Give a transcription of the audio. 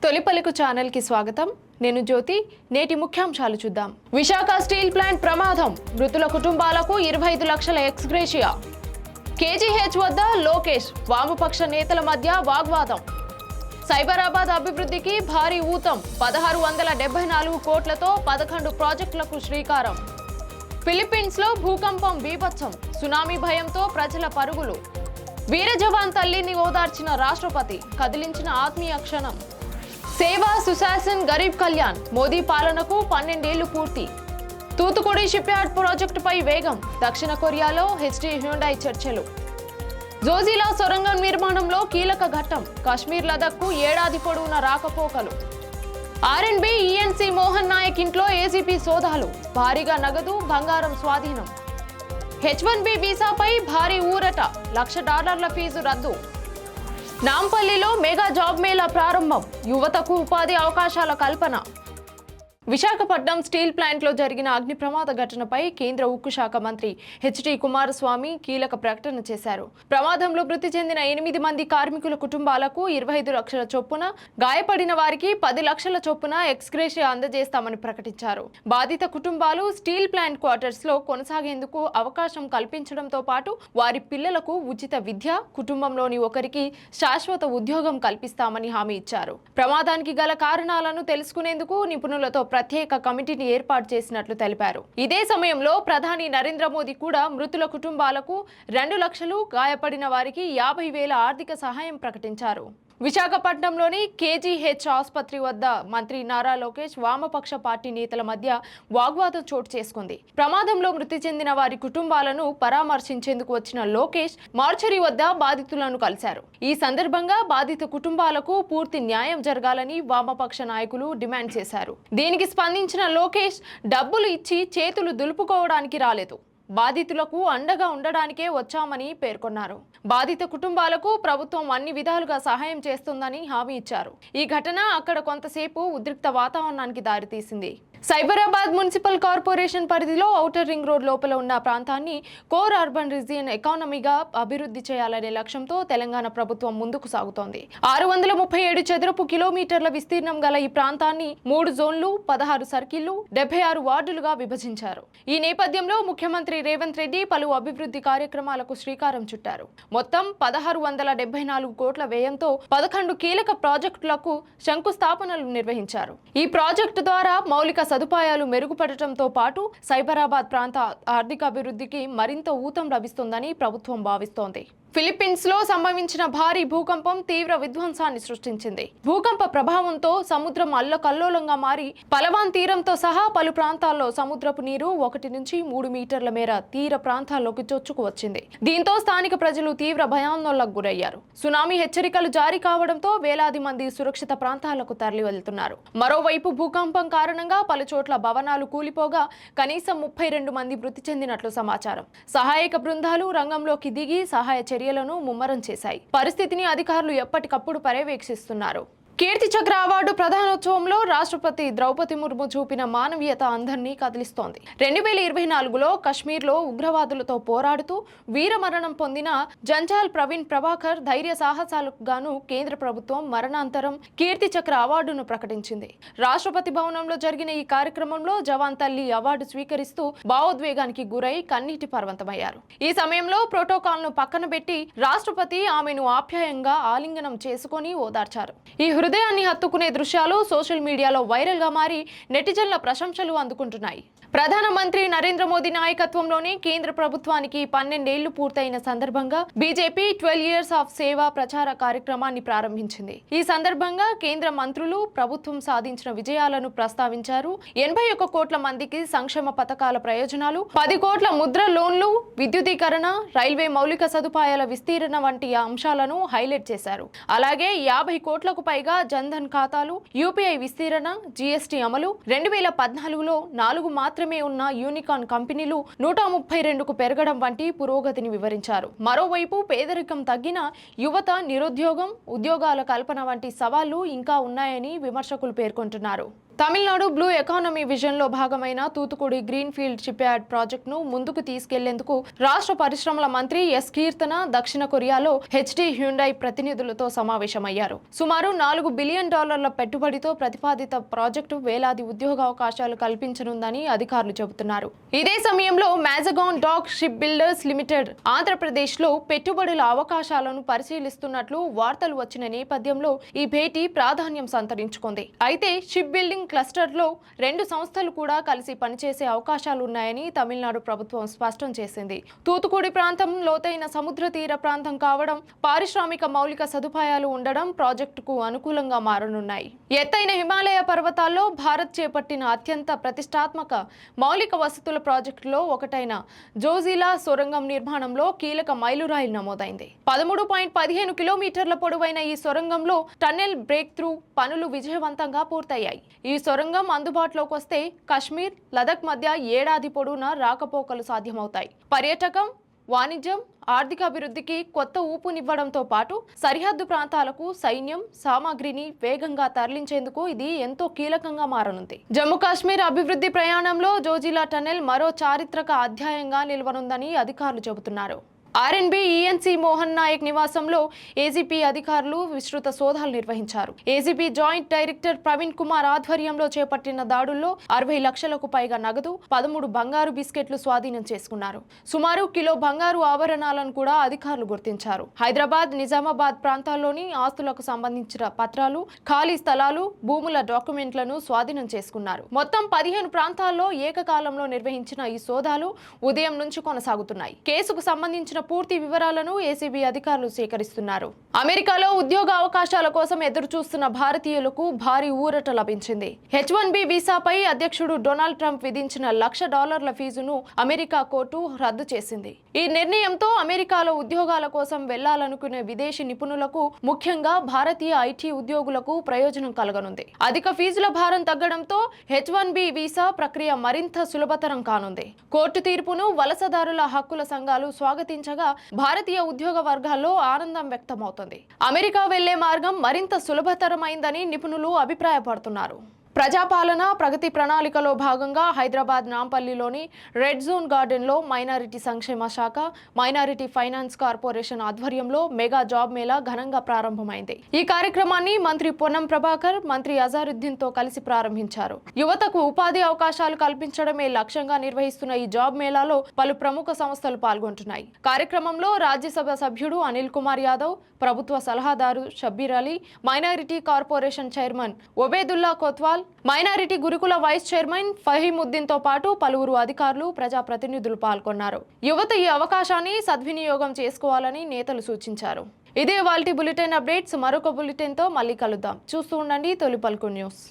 తొలిపలుకు channel కి స్వాగతం. నేను జ్యోతి. నేటి ముఖ్యాంశాలు చూద్దాం. విశాఖ స్టీల్ ప్లాంట్ ప్రమాదం, మృతుల కుటుంబాలకు 25 లక్షల ఎక్స్గ్రేషియా. కేజీహెచ్ వద్ద లోకేష్ వామపక్ష నేతల మధ్య వాగ్వాదం. సైబరాబాద్ అభివృద్ధికి భారీ ఊతం, 1674 కోట్లతో 11 ప్రాజెక్టులకు శ్రీకారం. ఫిలిప్పీన్స్ లో భూకంపం బీభత్సం, సునామీ భయంతో ప్రజల పరుగులు. వీర జవాన్ తల్లిని ఓదార్చిన రాష్ట్రపతి, కదిలించిన ఆత్మీయ క్షణం. సేవా సుశాసన్ గరీబ్ కళ్యాణ్, మోదీ పాలనకు 12 ఏళ్లు పూర్తి. తూతుకుడి షిప్యార్డ్ ప్రాజెక్టుపై వేగం, దక్షిణ కొరియాలో హెచ్డి హ్యుండై చర్చలు. జోజిలా సొరంగం నిర్మాణంలో కీలక ఘట్టం, కాశ్మీర్ లదక్కు ఏడాది పొడవున రాకపోకలు. ఆర్ఎండ్బి ఈఎన్సీ మోహన్ నాయక్ ఇంట్లో ఏసీపీ సోదాలు, భారీగా నగదు బంగారం స్వాధీనం. H1B వీసాపై భారీ ఊరట, $1,00,000 ఫీజు రద్దు. నాంపల్లిలో మెగా జాబ్ మేళా ప్రారంభం, యువతకు ఉపాధి అవకాశాల కల్పన. విశాఖపట్నం స్టీల్ ప్లాంట్ లో జరిగిన అగ్ని ప్రమాద ఘటనపై కేంద్ర ఉక్కు శాఖ మంత్రి హెచ్డి కుమారస్వామి కీలక ప్రకటన చేశారు. ప్రమాదంలో మృతి చెందిన 8 మంది కార్మికుల కుటుంబాలకు 25 లక్షల చొప్పున, గాయపడిన వారికి 10 లక్షల చొప్పున ఎక్స్గ్రేషియా అందజేస్తామని ప్రకటించారు. బాధిత కుటుంబాలు స్టీల్ ప్లాంట్ క్వార్టర్స్ లో కొనసాగేందుకు అవకాశం కల్పించడంతో పాటు వారి పిల్లలకు ఉచిత విద్య, కుటుంబంలోని ఒకరికి శాశ్వత ఉద్యోగం కల్పిస్తామని హామీ ఇచ్చారు. ప్రమాదానికి గల కారణాలను తెలుసుకునేందుకు నిపుణులతో ప్రత్యేక కమిటీని ఏర్పాటు చేసినట్లు తెలిపారు. ఇదే సమయంలో ప్రధాని నరేంద్ర మోదీ కూడా మృతుల కుటుంబాలకు 2 లక్షలు, గాయపడిన వారికి 50,000 ఆర్థిక సహాయం ప్రకటించారు. విశాఖపట్నంలోని కేజీహెచ్ ఆసుపత్రి వద్ద మంత్రి నారా లోకేష్ వామపక్ష పార్టీ నేతల మధ్య వాగ్వాదం చోటు చేసుకుంది. ప్రమాదంలో మృతి చెందిన వారి కుటుంబాలను పరామర్శించేందుకు వచ్చిన లోకేష్ మార్చరీ వద్ద బాధితులను కలిశారు. ఈ సందర్భంగా బాధిత కుటుంబాలకు పూర్తి న్యాయం జరగాలని వామపక్ష నాయకులు డిమాండ్ చేశారు. దీనికి స్పందించిన లోకేష్, డబ్బులు ఇచ్చి చేతులు దులుపుకోవడానికి రాలేదు, బాధితులకు అండగా ఉండడానికే వచ్చామని పేర్కొన్నారు. బాధిత కుటుంబాలకు ప్రభుత్వం అన్ని విధాలుగా సహాయం చేస్తుందని హామీ ఇచ్చారు. ఈ ఘటన అక్కడ కొంతసేపు ఉద్రిక్త వాతావరణానికి దారితీసింది. సైబరాబాద్ మున్సిపల్ కార్పొరేషన్ పరిధిలో ఔటర్ రింగ్ రోడ్ లోపల ఉన్న ప్రాంతాన్ని కోర్ అర్బన్ రీజియన్ ఎకానమీగా అభివృద్ధి చేయాలనే లక్ష్యంతో తెలంగాణ ప్రభుత్వం ముందుకు సాగుతోంది. 637 చదరపు కిలోమీటర్ల విస్తీర్ణం గల ఈ ప్రాంతాన్ని 3 జోన్లు, 16 సర్కిళ్లు, 76 వార్డులుగా విభజించారు. ఈ నేపథ్యంలో ముఖ్యమంత్రి రేవంత్ రెడ్డి పలు అభివృద్ధి కార్యక్రమాలకు శ్రీకారం చుట్టారు. మొత్తం 1674 కోట్ల వ్యయంతో 11 కీలక ప్రాజెక్టులకు శంకుస్థాపనలు నిర్వహించారు. ఈ ప్రాజెక్టు ద్వారా మౌలిక సదుపాయాలు మెరుగుపడటంతో పాటు సైబరాబాద్ ప్రాంత ఆర్థిక అభివృద్ధికి మరింత ఊతం లభిస్తుందని ప్రభుత్వం భావిస్తోంది. ఫిలిప్పీన్స్ లో సంభవించిన భారీ భూకంపం తీవ్ర విధ్వంసాన్ని సృష్టించింది. భూకంప ప్రభావంతో సముద్రం అల్లకల్లోలంగా మారి పలవాన్ తీరంతో సహా పలు ప్రాంతాల్లో సముద్రపు నీరు 1 నుంచి 3 మీటర్ల మేర తీర ప్రాంతాల్లోకి చొచ్చుకు వచ్చింది. దీంతో స్థానిక ప్రజలు తీవ్ర భయాందోళనకు గురయ్యారు. సునామీ హెచ్చరికలు జారీ కావడంతో వేలాది మంది సురక్షిత ప్రాంతాలకు తరలి వెళ్తున్నారు. మరోవైపు భూకంపం కారణంగా పలు చోట్ల భవనాలు కూలిపోగా కనీసం 32 మంది మృతి చెందినట్లు సమాచారం. సహాయక బృందాలు రంగంలోకి దిగి సహాయ చర్యలను ముమ్మరం చేశాయి. పరిస్థితిని అధికారులు ఎప్పటికప్పుడు పర్యవేక్షిస్తున్నారు. కీర్తి చక్ర అవార్డు ప్రధానోత్సవంలో రాష్ట్రపతి ద్రౌపది ముర్ము చూపిన మానవీయత అందరినీ కదిలిస్తోంది. 2024లో కశ్మీర్లో ఉగ్రవాదులతో పోరాడుతూ వీరమరణం పొందిన జంజాల్ ప్రవీణ్ ప్రభాకర్ ధైర్య సాహసాలకు గాను కేంద్ర ప్రభుత్వం మరణాంతరం కీర్తి చక్ర అవార్డును ప్రకటించింది. రాష్ట్రపతి భవనంలో జరిగిన ఈ కార్యక్రమంలో జవాన్ తల్లి అవార్డు స్వీకరిస్తూ భావోద్వేగానికి గురై కన్నీటి పర్వంతమయ్యారు. ఈ సమయంలో ప్రోటోకాల్ ను పక్కన పెట్టి రాష్ట్రపతి ఆమెను ఆప్యాయంగా ఆలింగనం చేసుకుని ఓదార్చారు. ఈ హృదయాన్ని హత్తుకునే దృశ్యాలు సోషల్ మీడియాలో వైరల్ గా మారి నెటిజన్ల ప్రశంసలు అందుకుంటున్నాయి. ప్రధానమంత్రి నరేంద్ర మోదీ నాయకత్వంలోని కేంద్ర ప్రభుత్వానికి 12 ఏళ్లు పూర్తయిన సందర్భంగా బీజేపీ 12 ఇయర్స్ ఆఫ్ సేవా ప్రచార కార్యక్రమాన్ని ప్రారంభించింది. ఈ సందర్భంగా కేంద్ర మంత్రులు ప్రభుత్వం సాధించిన విజయాలను ప్రస్తావించారు. 81 కోట్ల మందికి సంక్షేమ పథకాల ప్రయోజనాలు, 10 కోట్ల ముద్ర లోన్లు, విద్యుదీకరణ, రైల్వే మౌలిక సదుపాయాల విస్తీరణ వంటి అంశాలను హైలైట్ చేశారు. అలాగే 50 కోట్లకు పైగా జన్ధన్ ఖాతాలు, యూపీఐ విస్తీరణ, జీఎస్టీ అమలు, 2014లో 4 మాత్రమే ఉన్న యూనికార్న్ కంపెనీలు 132కు పెరగడం వంటి పురోగతిని వివరించారు. మరోవైపు పేదరికం తగ్గిన యువత, నిరుద్యోగం, ఉద్యోగాల కల్పన వంటి సవాళ్లు ఇంకా ఉన్నాయని విమర్శకులు పేర్కొంటున్నారు. తమిళనాడు బ్లూ ఎకానమీ విజన్లో భాగమైన తూతుకుడి గ్రీన్ఫీల్డ్ షిప్యార్డ్ ప్రాజెక్టును ముందుకు తీసుకెళ్లేందుకు రాష్ట్ర పరిశ్రమల మంత్రి ఎస్ కీర్తన దక్షిణ కొరియాలో హెచ్డి హ్యుండై ప్రతినిధులతో సమావేశమయ్యారు. సుమారు $4 బిలియన్ పెట్టుబడితో ప్రతిపాదిత ప్రాజెక్టు వేలాది ఉద్యోగావకాశాలు కల్పించనుందని అధికారులు చెబుతున్నారు. ఇదే సమయంలో Mazagon dock ship builders limited ఆంధ్రప్రదేశ్లో పెట్టుబడుల అవకాశాలను పరిశీలిస్తున్నట్లు వార్తలు వచ్చిన నేపథ్యంలో ఈ భేటీ ప్రాధాన్యం సంతరించుకుంది. అయితే షిప్ బిల్డింగ్ క్లస్టర్లో 2 సంస్థలు కూడా కలిసి పనిచేసే అవకాశాలున్నాయని తమిళనాడు ప్రభుత్వం స్పష్టం చేసింది. తూతుకుడి ప్రాంతం లోతైన సముద్ర తీర ప్రాంతం కావడం, పారిశ్రామిక మౌలిక సదుపాయాలు ఉండడం ప్రాజెక్టుకు అనుకూలంగా మారనున్నాయి. ఎత్తైన హిమాలయ పర్వతాల్లో భారత్ చేపట్టిన అత్యంత ప్రతిష్టాత్మక మౌలిక వసతుల ప్రాజెక్టులో ఒకటైన జోజిలా సొరంగం నిర్మాణంలో కీలక మైలురాయి నమోదైంది. 13.15 కిలోమీటర్ల పొడవైన ఈ సొరంగంలో టన్నెల్ బ్రేక్ త్రూ పనులు విజయవంతంగా పూర్తయ్యాయి. ఈ సొరంగం అందుబాటులోకి వస్తే కశ్మీర్, లదక్ మధ్య ఏడాది పొడవునా రాకపోకలు సాధ్యమవుతాయి. పర్యాటకం, వాణిజ్యం, ఆర్థికాభివృద్ధికి కొత్త ఊపునివ్వడంతో పాటు సరిహద్దు ప్రాంతాలకు సైన్యం సామాగ్రిని వేగంగా తరలించేందుకు ఇది ఎంతో కీలకంగా మారనుంది. జమ్మూ కాశ్మీర్ అభివృద్ధి ప్రయాణంలో జోజిలా టన్నెల్ మరో చారిత్రక అధ్యాయంగా నిలవనుందని అధికారులు చెబుతున్నారు. ఆర్ఎన్బి ఈఎన్సీ మోహన్ నాయక్ నివాసంలో ఏజీపీ అధికారులు విస్తృత సోదాలు నిర్వహించారు. AGP joint director Praveen Kumar ఆధ్వర్యంలో చేపట్టిన దాడుల్లో 60 లక్షలకు పైగా నగదు, 13 బంగారు బిస్కెట్లు స్వాధీనం చేసుకున్నారు. సుమారు కిలో బంగారు ఆభరణాలను కూడా అధికారులు గుర్తించారు. హైదరాబాద్, నిజామాబాద్ ప్రాంతాల్లోని ఆస్తులకు సంబంధించిన పత్రాలు, ఖాళీ స్థలాలు, భూముల డాక్యుమెంట్లను స్వాధీనం చేసుకున్నారు. మొత్తం 15 ప్రాంతాల్లో ఏకకాలంలో నిర్వహించిన ఈ సోదాలు ఉదయం నుంచి కొనసాగుతున్నాయి. కేసుకు సంబంధించిన పూర్తి వివరాలను ఏసీబీ అధికారులు సేకరిస్తున్నారు. అమెరికాలో ఉద్యోగ అవకాశాల కోసం ఎదురు చూస్తున్న భారతీయులకు భారీ ఊరట లభించింది. H1B వీసాపై అధ్యక్షుడు డొనాల్డ్ ట్రంప్ విధించిన $1,00,000 ఫీజును అమెరికా కోర్టు రద్దు చేసింది. ఈ నిర్ణయంతో అమెరికాలో ఉద్యోగాల కోసం వెళ్లాలనుకునే విదేశీ నిపుణులకు, ముఖ్యంగా భారతీయ ఐటీ ఉద్యోగులకు ప్రయోజనం కలగనుంది. అధిక ఫీజుల భారం తగ్గడంతో H1B వీసా ప్రక్రియ మరింత సులభతరం కానుంది. కోర్టు తీర్పును వలసదారుల హక్కుల సంఘాలు స్వాగతించగా భారతీయ ఉద్యోగ వర్గాల్లో ఆనందం వ్యక్తమవుతుంది. అమెరికా వెళ్లే మార్గం మరింత సులభతరమైందని నిపుణులు అభిప్రాయపడుతున్నారు. ప్రజాపాలన ప్రగతి ప్రణాళికలో భాగంగా హైదరాబాద్ నాంపల్లిలోని రెడ్ జోన్ గార్డెన్లో మైనారిటీ సంక్షేమ శాఖ, మైనారిటీ ఫైనాన్స్ కార్పొరేషన్ ఆధ్వర్యంలో మెగా జాబ్ మేళా ఘనంగా ప్రారంభమైంది. ఈ కార్యక్రమాన్ని మంత్రి పొన్నం ప్రభాకర్, మంత్రి అజారుద్దీన్తో కలిసి ప్రారంభించారు. యువతకు ఉపాధి అవకాశాలు కల్పించడమే లక్ష్యంగా నిర్వహిస్తున్న ఈ జాబ్ మేళాలో పలు ప్రముఖ సంస్థలు పాల్గొంటున్నాయి. కార్యక్రమంలో రాజ్యసభ సభ్యుడు అనిల్ కుమార్ యాదవ్, ప్రభుత్వ సలహాదారు Shabbir Ali, minority corporation chairman Obedullah Kotwal, minority గురుకుల వైస్ చైర్మన్ ఫహీముద్దీన్తో పాటు పలువురు అధికారులు, ప్రజాప్రతినిధులు పాల్గొన్నారు. యువత ఈ అవకాశాన్ని సద్వినియోగం చేసుకోవాలని నేతలు సూచించారు. ఇదే వాల్టి బులెటిన్ అప్డేట్స్. మరొక బులెటిన్తో మళ్ళీ కలుద్దాం. చూస్తూ ఉండండి తొలి పలుకు న్యూస్.